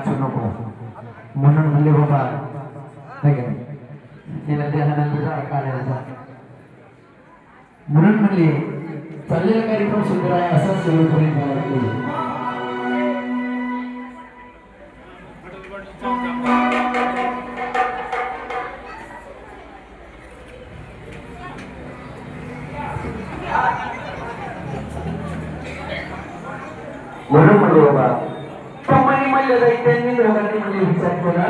वाचू नको म्हणून म्हणले बाबा नाही का तिला देहानंद काढायचा म्हणून म्हणले चाललेला कार्यक्रम सुंदर आहे असा सुरू म्हणून म्हणजे बाबा कंपनी म्हणले जाईल त्यांनी दोघांनी म्हणजे विचार केला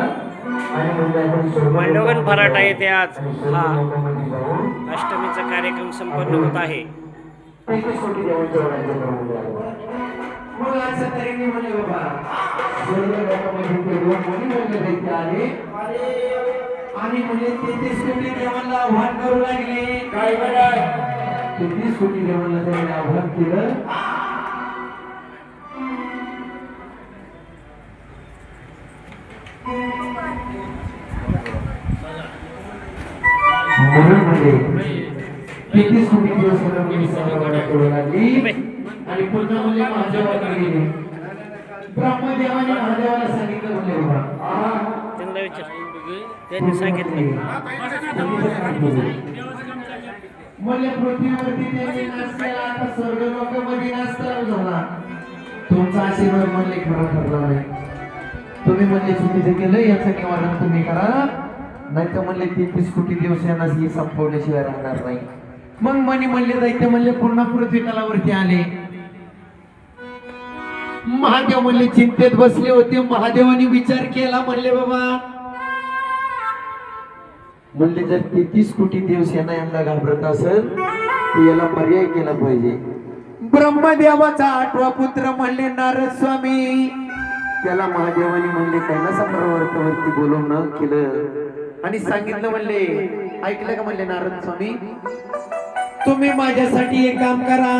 आणि म्हणजे मांडवगण फराटा येथे आज हा अष्टमीचा कार्यक्रम संपन्न होत आहे. मग असं तरी मी म्हणले बाबा सर्व लोकांमध्ये कोणी म्हणले जायचे आले आणि म्हणजे 33 कोटी देवांना आव्हान करू लागले. काय बघा 33 कोटी देवांना त्यांनी आव्हान केलं. म्हणून म्हणजे 33 कोटी दिवस करू लागली आणि पुन्हा म्हणजे महादेवाला गेले. ब्रह्मदेवाने महादेवाला सांगितलं म्हणजे बाबा त्यांना विचार त्यांनी सांगितलं म्हणजे पृथ्वीवरती त्यांनी नसलेला आता स्वर्ग लोकांमध्ये नाचता झाला. तुमचा आशीर्वाद म्हणले खरा ठरला नाही. तुम्ही म्हणले चुकीचं केलं याचं निवारण तुम्ही करा नाही तर म्हणले 33 कोटी दिवस यांना ही संपवल्याशिवाय राहणार नाही. मग मनी म्हणले दैत्य म्हणले पूर्ण पृथ्वी तलावरती आले. महादेव म्हणले चिंतेत बसले होते. महादेवाने विचार केला म्हणले बाबा म्हणले जर 33 कोटी दिवस यांना घाबरत असेल तर याला पर्याय केला पाहिजे. ब्रह्मदेवाचा 8वा पुत्र म्हणले नारद स्वामी. त्याला महादेवाने म्हणले कैलासा पर्वतावरती बोलवणं केलं आणि सांगितलं म्हणले ऐकलं का म्हणले नारद स्वामी तुम्ही माझ्यासाठी एक काम करा.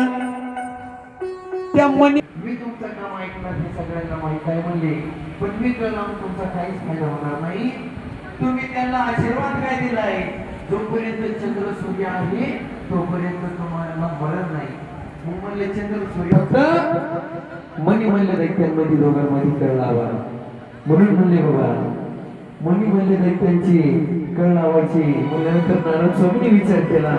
त्या मनी मी तुमचं काम ऐकणार हे सगळ्यांना माहित आहे म्हणले पण मी तुला तुमचा काहीच फायदा होणार नाही. तुम्ही त्यांना आशीर्वाद काय दिलाय जोपर्यंत चंद्र सूर्य आहे तोपर्यंत तुम्हाला मरण नाही. मग म्हणले चंद्र सूर्य मनी म्हणले दैत्यांमध्ये दोघांमध्ये कळ लावा म्हणून म्हणले बाबा मनी म्हणले दैत्यांची कळ लावायची. मग नंतर नारद स्वामींनी विचार केला